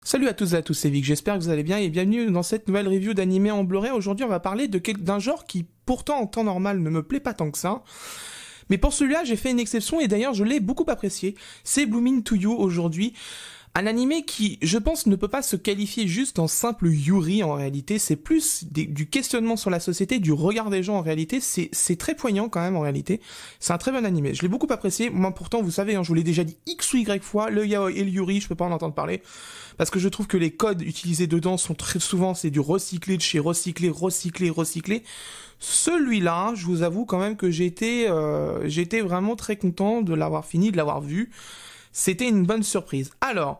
Salut à tous et à tous, c'est Vic, j'espère que vous allez bien et bienvenue dans cette nouvelle review d'animé en Blu-ray. Aujourd'hui on va parler d'un genre qui pourtant en temps normal ne me plaît pas tant que ça. Mais pour celui-là j'ai fait une exception et d'ailleurs je l'ai beaucoup apprécié. C'est Blooming to You aujourd'hui. Un animé qui, je pense, ne peut pas se qualifier juste en simple Yuri en réalité, c'est plus du questionnement sur la société, du regard des gens en réalité, c'est très poignant quand même en réalité, c'est un très bon animé, je l'ai beaucoup apprécié, moi pourtant vous savez, hein, je vous l'ai déjà dit X ou Y fois, le yaoi et le Yuri, je peux pas en entendre parler, parce que je trouve que les codes utilisés dedans sont très souvent, c'est du recyclé de chez recyclé. Celui-là, je vous avoue quand même que j'étais vraiment très content de l'avoir fini, de l'avoir vu. C'était une bonne surprise. Alors,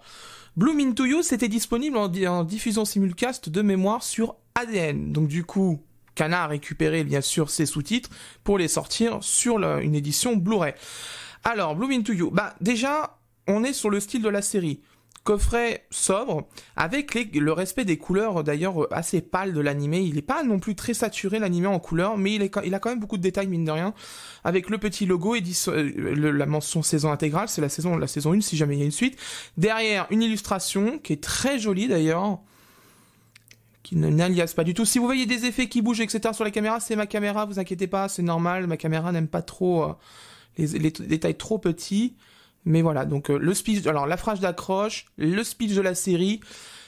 Blooming to You, c'était disponible en diffusion simulcast de mémoire sur ADN. Donc du coup, Kana a récupéré bien sûr ses sous-titres pour les sortir sur une édition Blu-ray. Alors, Blooming to You, déjà, on est sur le style de la série. Coffret sobre, avec le respect des couleurs d'ailleurs assez pâles de l'animé. Il n'est pas non plus très saturé l'animé en couleurs, mais il a quand même beaucoup de détails mine de rien. Avec le petit logo et la mention saison intégrale, c'est la saison 1 si jamais il y a une suite. Derrière, une illustration qui est très jolie d'ailleurs, qui n'aliase pas du tout. Si vous voyez des effets qui bougent, etc. sur la caméra, c'est ma caméra, vous inquiétez pas, c'est normal. Ma caméra n'aime pas trop les détails trop petits. Mais voilà, donc le speech, alors la phrase d'accroche, le speech de la série,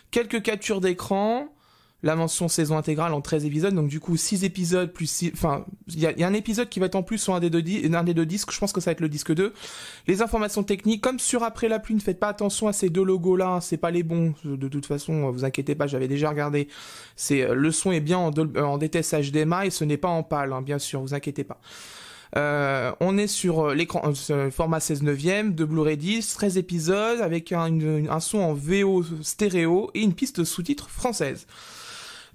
quelques captures d'écran, la mention saison intégrale en 13 épisodes, donc du coup 6 épisodes plus 6, enfin, il y a un épisode qui va être en plus sur un des deux disques, je pense que ça va être le disque 2. Les informations techniques, comme sur Après la pluie, ne faites pas attention à ces deux logos-là, c'est pas les bons, de toute façon, vous inquiétez pas, j'avais déjà regardé, le son est bien en DTS HDMI et ce n'est pas en PAL, hein, bien sûr, vous inquiétez pas. On est sur l'écran format 16/9 de Blu-ray 10, 13 épisodes avec un son en VO stéréo et une piste de sous-titres française.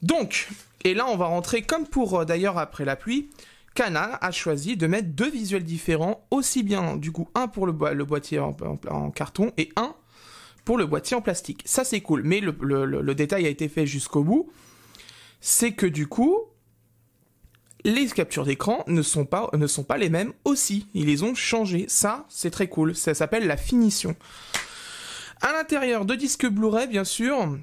Donc, et là on va rentrer comme pour d'ailleurs Après la pluie, Kana a choisi de mettre deux visuels différents, aussi bien du coup un pour le boîtier en carton et un pour le boîtier en plastique. Ça c'est cool, mais le détail a été fait jusqu'au bout, c'est que du coup les captures d'écran ne sont pas les mêmes aussi. Ils les ont changées. Ça, c'est très cool. Ça s'appelle la finition. À l'intérieur, deux disques Blu-ray, bien sûr.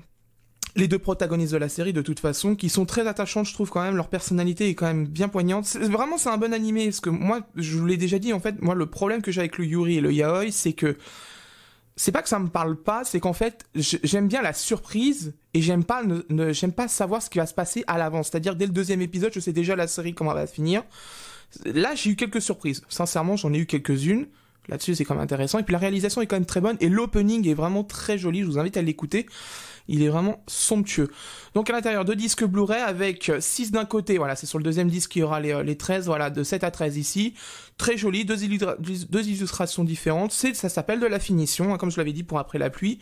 Les deux protagonistes de la série, de toute façon, qui sont très attachantes, je trouve quand même. Leur personnalité est quand même bien poignante. Vraiment, c'est un bon animé. Parce que moi, je vous l'ai déjà dit, en fait, moi, le problème que j'ai avec le Yuri et le Yaoi, c'est que c'est pas que ça me parle pas, c'est qu'en fait, j'aime bien la surprise et j'aime pas savoir ce qui va se passer à l'avance. C'est-à-dire, dès le deuxième épisode, je sais déjà la série comment elle va finir. Là, j'ai eu quelques surprises. Sincèrement, j'en ai eu quelques-unes. Là-dessus, c'est quand même intéressant. Et puis, la réalisation est quand même très bonne et l'opening est vraiment très joli. Je vous invite à l'écouter. Il est vraiment somptueux. Donc, à l'intérieur, deux disques Blu-ray avec 6 d'un côté. Voilà, c'est sur le deuxième disque qu'il y aura les 13. Voilà, de 7 à 13 ici. Très joli. Deux illustrations différentes. Ça s'appelle de la finition, hein, comme je l'avais dit pour Après la pluie.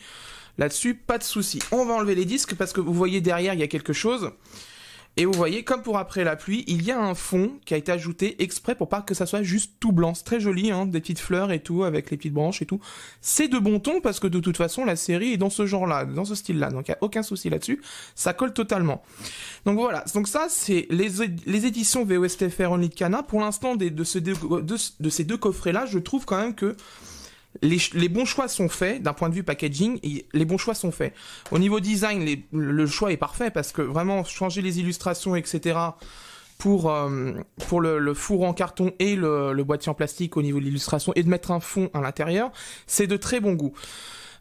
Là-dessus, pas de souci. On va enlever les disques parce que vous voyez derrière, il y a quelque chose. Et vous voyez, comme pour Après la pluie, il y a un fond qui a été ajouté exprès pour pas que ça soit juste tout blanc. C'est très joli, hein, des petites fleurs et tout, avec les petites branches et tout. C'est de bon ton parce que de toute façon, la série est dans ce genre-là, dans ce style-là. Donc il n'y a aucun souci là-dessus. Ça colle totalement. Donc voilà. Donc ça, c'est les éditions VOSTFR Only de Kana. Pour l'instant, de ces deux coffrets-là, je trouve quand même que les bons choix sont faits, d'un point de vue packaging, et les bons choix sont faits. Au niveau design, le choix est parfait, parce que vraiment, changer les illustrations, etc., pour le four en carton et le boîtier en plastique au niveau de l'illustration, et de mettre un fond à l'intérieur, c'est de très bon goût.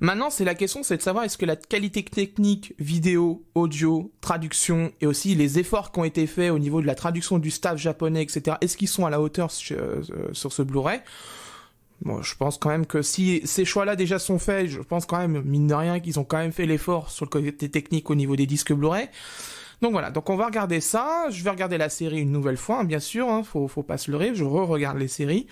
Maintenant, la question, c'est de savoir est-ce que la qualité technique, vidéo, audio, traduction, et aussi les efforts qui ont été faits au niveau de la traduction du staff japonais, etc., est-ce qu'ils sont à la hauteur sur ce Blu-ray ? Bon, je pense quand même que si ces choix-là déjà sont faits, je pense quand même, mine de rien, qu'ils ont quand même fait l'effort sur le côté technique au niveau des disques Blu-ray. Donc voilà, donc on va regarder ça. Je vais regarder la série une nouvelle fois, hein, bien sûr, hein, faut pas se leurrer, je re-regarde les séries.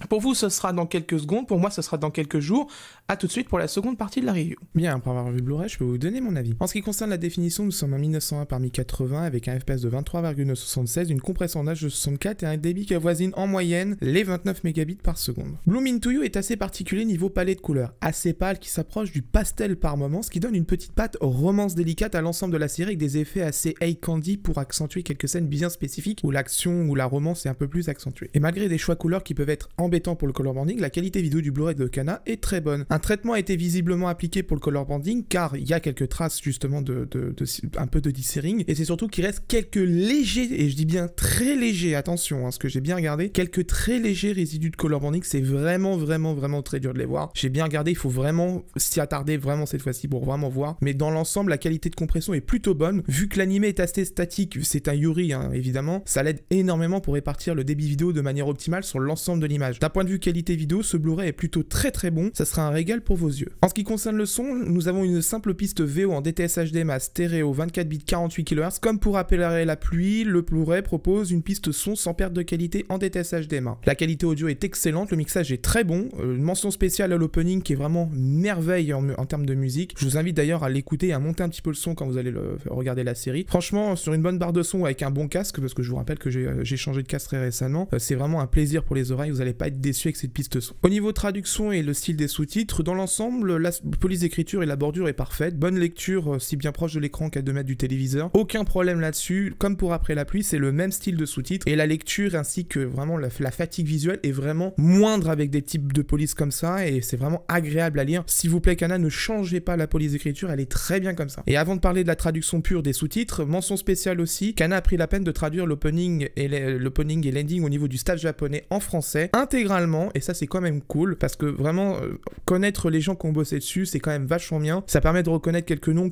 Pour vous, ce sera dans quelques secondes. Pour moi, ce sera dans quelques jours. À tout de suite pour la seconde partie de la review. Bien, après avoir vu Blu-ray, je peux vous donner mon avis. En ce qui concerne la définition, nous sommes en 1901 par 1080 avec un FPS de 23,76, une compression en H264 et un débit qui avoisine en moyenne les 29 mégabits par seconde. Blooming to You est assez particulier niveau palette de couleurs, assez pâle qui s'approche du pastel par moment, ce qui donne une petite patte romance délicate à l'ensemble de la série avec des effets assez eye candy pour accentuer quelques scènes bien spécifiques où l'action ou la romance est un peu plus accentuée. Et malgré des choix couleurs qui peuvent être embêtant pour le color banding, la qualité vidéo du Blu-ray de Kana est très bonne. Un traitement a été visiblement appliqué pour le color banding car il y a quelques traces justement un peu de dithering et c'est surtout qu'il reste quelques légers, et je dis bien très légers, attention, ce que j'ai bien regardé, quelques très légers résidus de color banding, c'est vraiment très dur de les voir. J'ai bien regardé, il faut vraiment s'y attarder vraiment cette fois-ci pour vraiment voir, mais dans l'ensemble la qualité de compression est plutôt bonne, vu que l'animé est assez statique, c'est un Yuri évidemment, ça l'aide énormément pour répartir le débit vidéo de manière optimale sur l'ensemble de l'image. D'un point de vue qualité vidéo, ce Blu-ray est plutôt très bon, ça sera un régal pour vos yeux. En ce qui concerne le son, nous avons une simple piste VO en DTS HDMI stéréo 24 bits 48 kHz. Comme pour appeler la pluie, le Blu-ray propose une piste son sans perte de qualité en DTS HDMI. La qualité audio est excellente, le mixage est très bon, une mention spéciale à l'opening qui est vraiment merveille en termes de musique. Je vous invite d'ailleurs à l'écouter et à monter un petit peu le son quand vous allez regarder la série. Franchement, sur une bonne barre de son avec un bon casque, parce que je vous rappelle que j'ai changé de casque très récemment, c'est vraiment un plaisir pour les oreilles, vous n'allez pas être déçu avec cette piste son. Au niveau traduction et le style des sous-titres, dans l'ensemble, la police d'écriture et la bordure est parfaite, bonne lecture si bien proche de l'écran qu'à 2 mètres du téléviseur, aucun problème là-dessus, comme pour Après la pluie, c'est le même style de sous-titres, et la lecture ainsi que vraiment la fatigue visuelle est vraiment moindre avec des types de police comme ça, et c'est vraiment agréable à lire. S'il vous plaît Kana, ne changez pas la police d'écriture, elle est très bien comme ça. Et avant de parler de la traduction pure des sous-titres, mention spéciale aussi, Kana a pris la peine de traduire l'opening et l'ending au niveau du staff japonais en français, intégralement, et ça c'est quand même cool, parce que vraiment, connaître les gens qui ont bossé dessus, c'est quand même vachement bien, ça permet de reconnaître quelques noms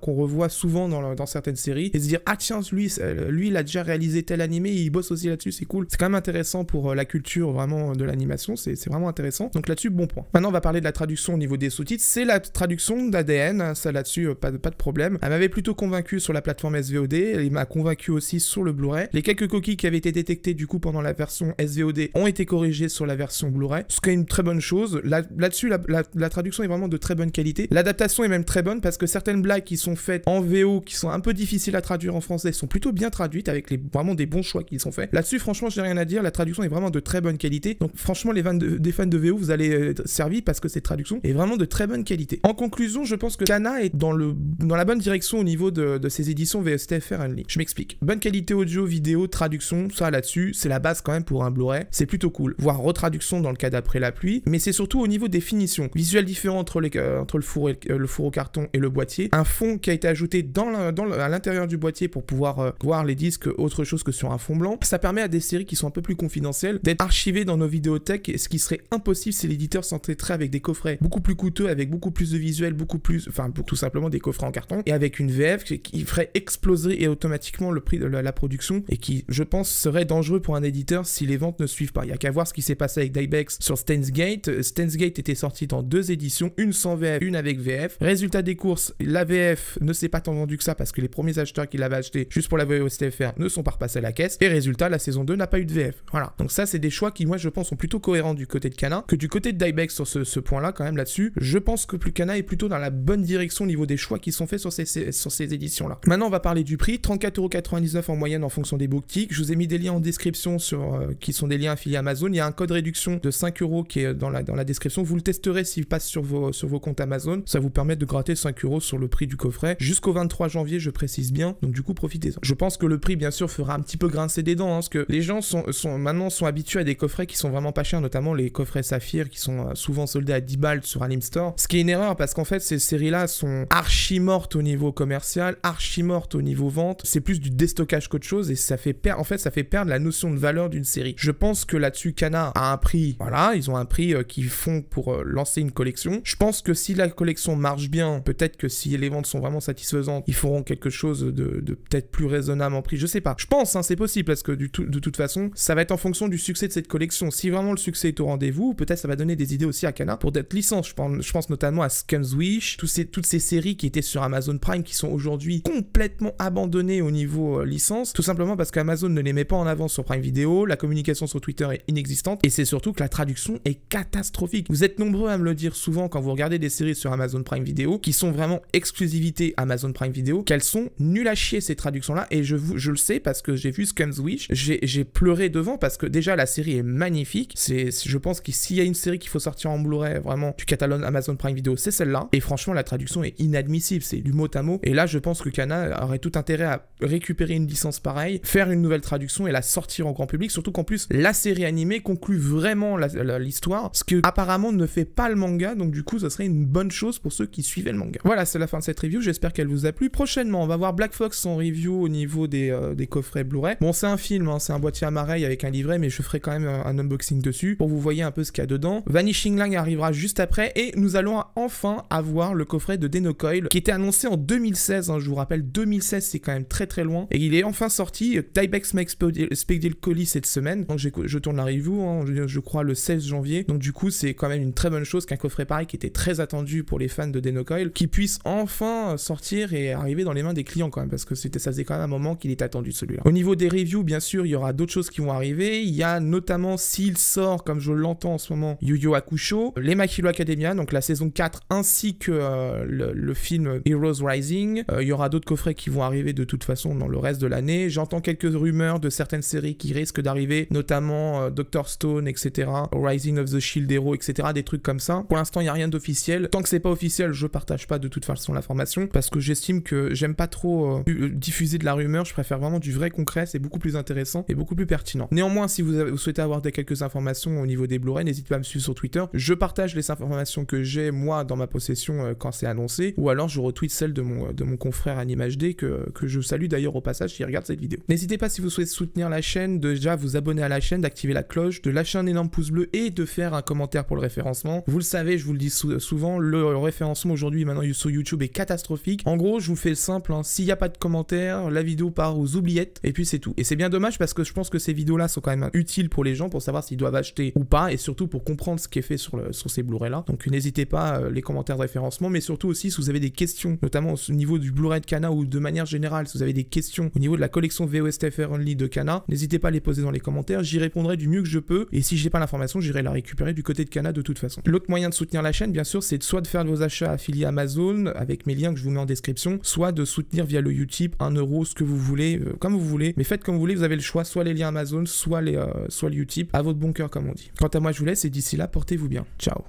qu'on revoit souvent dans certaines séries, et se dire, ah tiens, lui il a déjà réalisé tel animé, il bosse aussi là-dessus, c'est cool. C'est quand même intéressant pour la culture vraiment de l'animation, c'est vraiment intéressant, donc là-dessus, bon point. Maintenant, on va parler de la traduction au niveau des sous-titres, c'est la traduction d'ADN, ça là-dessus, pas de problème. Elle m'avait plutôt convaincu sur la plateforme SVOD, il m'a convaincu aussi sur le Blu-ray. Les quelques coquilles qui avaient été détectées du coup pendant la version SVOD ont été corrigées sur la version Blu-ray, ce qui est une très bonne chose. Là-dessus, la traduction est vraiment de très bonne qualité. L'adaptation est même très bonne parce que certaines blagues qui sont faites en VO, qui sont un peu difficiles à traduire en français, sont plutôt bien traduites avec vraiment des bons choix qui sont faits. Là-dessus, franchement, j'ai rien à dire, la traduction est vraiment de très bonne qualité. Donc franchement, des fans de VO, vous allez être servis parce que cette traduction est vraiment de très bonne qualité. En conclusion, je pense que Kana est dans la bonne direction au niveau de ses éditions VSTFR Only. Je m'explique. Bonne qualité audio, vidéo, traduction, ça là-dessus, c'est la base quand même pour un Blu-ray. C'est plutôt cool. Voire retraduction dans le cas d'Après la pluie, mais c'est surtout au niveau des finitions. Visuel différent entre le four au carton et le boîtier. Un fond qui a été ajouté à l'intérieur du boîtier pour pouvoir voir les disques autre chose que sur un fond blanc. Ça permet à des séries qui sont un peu plus confidentielles d'être archivées dans nos vidéothèques, ce qui serait impossible si l'éditeur s'entêterait avec des coffrets beaucoup plus coûteux, avec beaucoup plus de visuels, tout simplement des coffrets en carton, et avec une VF qui ferait exploser et automatiquement le prix de la production, et qui, je pense, serait dangereux pour un éditeur si les ventes ne suivent pas. Il n'y a qu'à voir ce qui s'est passé avec Dybex sur Steins Gate. Steins Gate était sorti dans 2 éditions, une sans VF, une avec VF. Résultat des courses, la VF ne s'est pas tant vendue que ça parce que les premiers acheteurs qui l'avaient acheté juste pour la VOSTFR ne sont pas repassés à la caisse, et résultat, la saison 2 n'a pas eu de VF. Voilà. Donc ça, c'est des choix qui, moi, je pense, sont plutôt cohérents du côté de Kana que du côté de Dybex sur ce point-là, quand même, là-dessus. Je pense que Kana est plutôt dans la bonne direction au niveau des choix qui sont faits sur ces éditions-là. Maintenant, on va parler du prix. 34,99€ en moyenne en fonction des booktiques. Je vous ai mis des liens en description qui sont des liens affiliés à Amazon. Il y a un code réduction de 5€ qui est dans la description. Vous le testerez s'il passe sur vos comptes Amazon. Ça vous permet de gratter 5€ sur le prix du coffret. Jusqu'au 23 janvier, je précise bien. Donc du coup, profitez-en. Je pense que le prix, bien sûr, fera un petit peu grincer des dents, parce que les gens maintenant sont habitués à des coffrets qui sont vraiment pas chers, notamment les coffrets Saphir qui sont souvent soldés à 10 balles sur Alimstore. Ce qui est une erreur parce qu'en fait, ces séries-là sont archi mortes au niveau commercial, archi mortes au niveau vente. C'est plus du déstockage qu'autre chose, et ça fait perdre la notion de valeur d'une série. Je pense que là-dessus, Kana a un prix, voilà, ils ont un prix qu'ils font pour lancer une collection. Je pense que si la collection marche bien, peut-être que si les ventes sont vraiment satisfaisantes, ils feront quelque chose de peut-être plus raisonnable en prix. Je sais pas. Je pense, c'est possible, parce que de toute façon, ça va être en fonction du succès de cette collection. Si vraiment le succès est au rendez-vous, peut-être ça va donner des idées aussi à Kana pour d'autres licences. Je pense notamment à Scum's Wish, toutes ces séries qui étaient sur Amazon Prime qui sont aujourd'hui complètement abandonnées au niveau licence, tout simplement parce qu'Amazon ne les met pas en avant sur Prime Video, la communication sur Twitter est inexistante, et c'est surtout que la traduction est catastrophique. Vous êtes nombreux à me le dire souvent quand vous regardez des séries sur Amazon Prime Video qui sont vraiment exclusivité Amazon Prime Video, qu'elles sont nulles à chier ces traductions-là, et je le sais parce que j'ai vu Scum's Wish, j'ai pleuré devant parce que déjà la série est magnifique. Je pense que s'il y a une série qu'il faut sortir en Blu-ray vraiment du catalogue Amazon Prime Video, c'est celle-là, et franchement la traduction est inadmissible, c'est du mot à mot, et là je pense que Kana aurait tout intérêt à récupérer une licence pareille, faire une nouvelle traduction et la sortir en grand public, surtout qu'en plus la série animée conclut vraiment l'histoire, ce que apparemment ne fait pas le manga, donc du coup ça serait une bonne chose pour ceux qui suivaient le manga. Voilà, c'est la fin de cette review, j'espère qu'elle vous a plu. Prochainement, on va voir Black Fox en review au niveau des coffrets Blu-ray. Bon, c'est un film, hein, c'est un boîtier à mareille avec un livret, mais je ferai quand même un unboxing dessus pour vous voyez un peu ce qu'il y a dedans. Vanishing Line arrivera juste après et nous allons enfin avoir le coffret de Denocoil qui était annoncé en 2016, hein, je vous rappelle 2016 c'est quand même très très loin et il est enfin sorti. Typex m'a expédié le colis cette semaine, donc je tourne la review, hein, je crois le 16 janvier, donc du coup c'est quand même une très bonne chose qu'un coffret pareil qui était très attendu pour les fans de Denocoil qui puisse enfin sortir et arriver dans les mains des clients quand même, parce que ça faisait quand même un moment qu'il était attendu celui-là. Au niveau des reviews, bien sûr il y aura d'autres choses qui vont arriver, il y a notamment s'il sort comme je l'entends en ce moment Yu Yu Hakusho, les My Hero Academia, donc la saison 4 ainsi que le film Heroes Rising. Il y aura d'autres coffrets qui vont arriver de toute façon dans le reste de l'année. J'entends quelques rumeurs de certaines séries qui risquent d'arriver, notamment Dr. Stone, etc. Rising of the Shield Hero, etc. Des trucs comme ça. Pour l'instant, il n'y a rien d'officiel. Tant que c'est pas officiel, je partage pas de toute façon l'information parce que j'estime que j'aime pas trop diffuser de la rumeur. Je préfère vraiment du vrai concret. C'est beaucoup plus intéressant et beaucoup plus pertinent. Néanmoins, si vous souhaitez avoir quelques informations au niveau des Blu-ray, n'hésitez pas à me suivre sur Twitter. Je partage les informations que j'ai moi dans ma possession quand c'est annoncé, ou alors je retweet celle de mon confrère Anime HD que je salue d'ailleurs au passage s'il regarde cette vidéo. N'hésitez pas si vous souhaitez soutenir la chaîne, de déjà vous abonner à la chaîne, d'activer la cloche, de lâcher un énorme pouce bleu et de faire un commentaire pour le référencement. Vous le savez, je vous le dis souvent, le référencement aujourd'hui maintenant sur YouTube est catastrophique. En gros, je vous fais le simple, hein, s'il n'y a pas de commentaires, la vidéo part aux oubliettes et puis c'est tout. Et c'est bien dommage parce que je pense que ces vidéos-là sont quand même utiles pour les gens pour savoir s'ils doivent acheter ou pas et surtout pour comprendre ce qui est fait sur ces Blu-ray là. Donc n'hésitez pas les commentaires de référencement, mais surtout aussi si vous avez des questions, notamment au niveau du Blu-ray de Kana ou de manière générale, si vous avez des questions au niveau de la collection VOSTFR Only de Kana, n'hésitez pas à les poser dans les commentaires, j'y répondrai du mieux que je peux et si j'ai pas l'information, j'irai la récupérer du côté de Kana de toute façon. L'autre moyen de soutenir la chaîne, bien sûr, c'est soit de faire vos achats affiliés Amazon avec mes liens que je vous mets en description, soit de soutenir via le Utip, 1 €, ce que vous voulez, comme vous voulez, mais faites comme vous voulez, vous avez le choix, soit les liens Amazon, soit le Utip, à votre bon cœur comme on dit. Quant à moi, je vous laisse et d'ici là, portez-vous bien. Ciao.